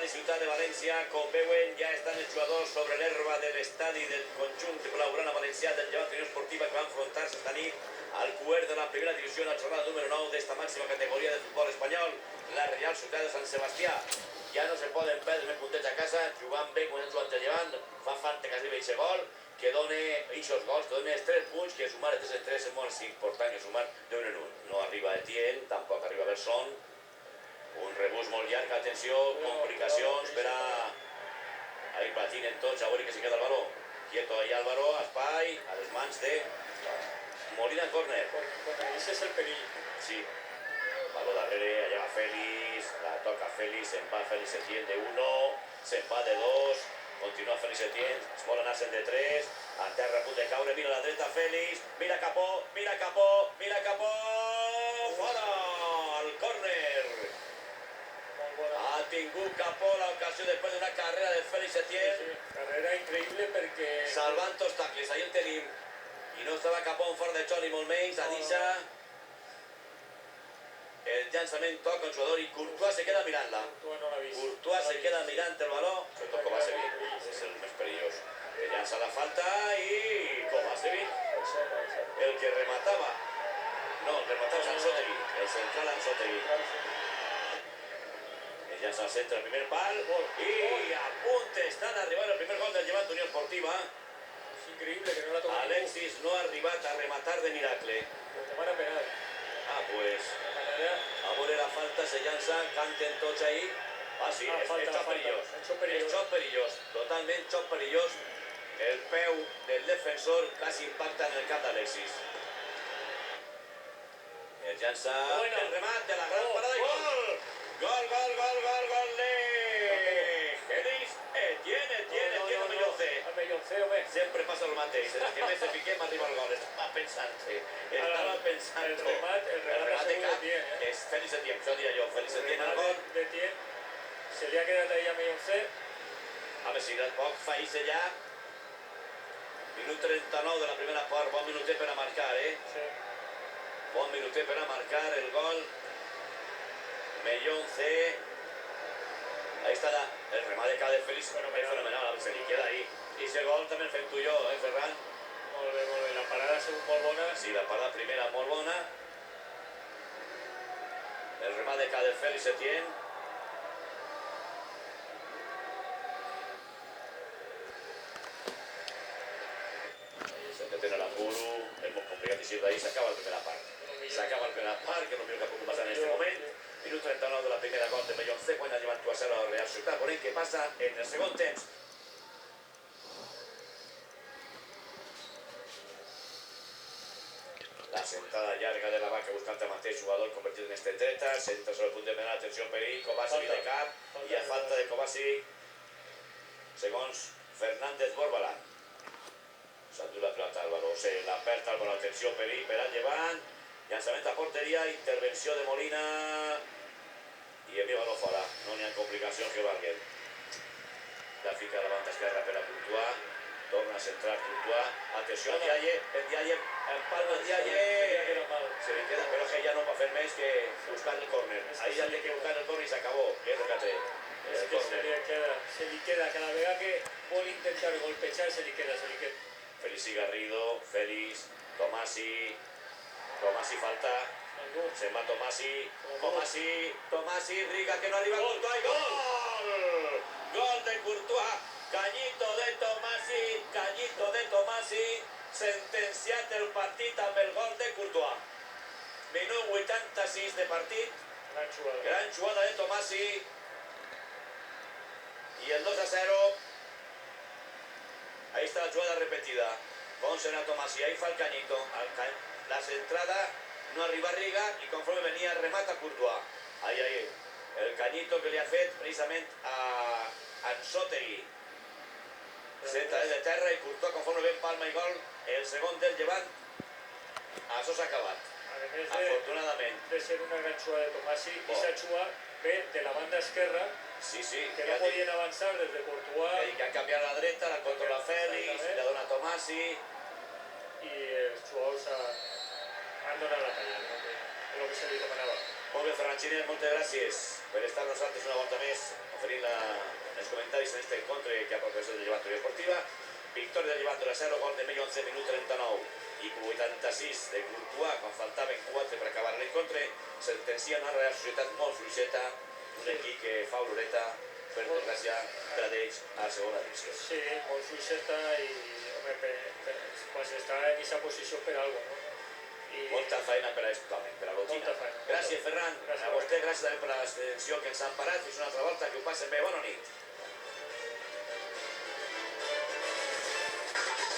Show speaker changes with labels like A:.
A: i Ciutat de València, com veuen, ja estan els jugadors sobre l'herba de l'estadi del conjunt blaugrana valencià del Llevant Unió Esportiva que va enfrontar-se esta nit al cuer de la primera divisió en la jornada número 9 d'esta màxima categoria del futbol espanyol, la Real Ciutat de Sant Sebastià. Ja no se poden perdre més puntets a casa, jugant bé quan han jugat el Llevant, fa falta que arribi aquest gol, que dona aquests gols, que dona els 3 punts, que sumar els 3 és molt important, que sumar d'un en un. No arriba Etienne, tampoc arriba Berson. Un rebús molt llarg, atenció, complicacions per a ir patint tots, a veure que se queda el baló. Quieto ahí Álvaro, espai, a les mans de Molina, córner.
B: Ese es el perill.
A: Sí. Baló darrere, allà va Félix, la toca Félix, se'n va Félix Etienne de 1, se'n va de 2, continua Félix Etienne, es vol anar-se'n de 3, a terra a punt de caure, mira a la dreta Félix, mira Capó, mira Capó, mira Capó, fora, el córner. Ha tingut Capó l'ocasió després d'una carrera de Félix Etienne.
B: Sí, carrera increïble perquè...
A: Salvant tots tacles, ahí el tenim. I no estava Capó en fora de xo ni molt menys, a deixar el llançament toca el jugador i Courtois se queda mirant-la. Courtois se queda mirant el baló, sobretot Kovacevic, és el més perillós. Que llança la falta i Kovacevic, el que rematava. No, el que rematava és Anzotegui, el central Anzotegui. El llança al centre, el primer pal, i a punt estan arribant el primer gol del Llevant Unió Esportiva.
B: És increïble que no l'ha tocat.
A: Alexis no ha arribat a rematar de miracle.
B: Demana penal.
A: Ah, pues, a veure la falta, se llança, canten tots ahí. Ah, sí, és xoc perillós. És xoc perillós, totalment xoc perillós. El peu del defensor quasi impacta en el cap d'Alexis. El llança, el remat de la gran parada i gol! Gol, gol, gol, gol, gol de Félix Etienne, el Melloncé.
B: El Melloncé, home.
A: Sempre passa el mateix, el que més se fiquem arriba al gol. Estava pensant-se, estava pensant.
B: El remat
A: de cap és Félix Etienne, això diria jo, Félix Etienne al gol.
B: D'Etienne, se li ha quedat ahí a Melloncé.
A: A veure si poc fa ja. Minut 39 de la primera part, bon minutet per a marcar,
B: Sí.
A: Bon minutet per a marcar el gol. Melloncé. Ahí está el remate de cada de Félix, es fenomenal, se li queda ahí. I ese gol també el fem tu i jo, Ferran?
B: Molt bé, molt bé. La parada ha sigut molt bona.
A: Sí, la parada primera molt bona. El remate de cada de Félix Etienne. Se te tenen l'apuro, és molt complicat i d'ahí s'acaba la primera part. S'acaba la primera part, que no millor que pugui passar en aquest moment. Minut 39 de la primera gol de Melloncé, quan ha llevat 2-0 a la Real Ciutat. Veurem què passa en el segon temps. La sentada llarga de la vaca buscant el mateix jugador convertit en extendreta, centra sobre el punt de penal, atenció perill, Kovacevic de cap, i a falta de Kovacevic, segons Fernández Borbalán. S'ha dut la pilota Álvaro, la perd Álvaro, atenció perill per al Llevant, llançament a porteria, intervenció de Molina, i envia baló fora, no n'hi ha complicacions que valguen. La fica a la banda esquerra per a Courtois, torna a centrar Courtois, atenció a Ndiaye, empalma Ndiaye, se li queda, però que ja no va fer més que buscar el córner. Ahí ja té que buscar el córner i s'acabó, és el que té.
B: És que se li queda, cada vegada que vol intentar golpejar, se li queda.
A: Félix Garrido, Félix, Tomasi falta, se'n va Tomasi, Riga que no arriba al Courtois, gol! Gol de Courtois, Cañito de Tomasi, sentenciat el partit amb el gol de Courtois. Minut 86 de partit, gran jugada de Tomasi, i el 2-0, ahí está la jugada repetida, bon serà Tomasi, ahí fa el Cañito, la centrada no arriba a Riga i conforme venia remata Courtois. Ahí, el Cañito que li ha fet precisament a Anzotegui. Centra des de terra i Courtois conforme ven palma i gol, el segon del Llevant. Això s'ha acabat, afortunadament.
B: De ser una gran jugada de Tomasi, i s'ha jugat bé de la banda esquerra, que no podien avançar des de Courtois.
A: Que han canviat a la dreta, la controla Félix, la dona Tomasi.
B: I els jugadors han donat la talla, el que se li demanava.
A: Molt bé, Ferran Xinés, moltes gràcies per estar amb nosaltres una volta més, oferint la comentaris en este encontre que ha progressat el Llevant Unió Esportiva. Victòria del Llevant 2-0, gol de Mello 11 minut 39 i 86 de Courtois quan faltaven 4 per acabar l'encontre. Sentencien a la Real Societat molt fluixeta, un equip que fa oloreta, per desgràcia, tradeix a segona divisió.
B: Sí, molt fluixeta i, home, quan s'està en aquesta posició per alguna cosa, no?
A: Molta feina per a totalment, per a Botina. Gràcies, Ferran. A vostè, gràcies també per l'extensió que ens han parat. Fins una altra volta, que ho passen bé. Bona nit.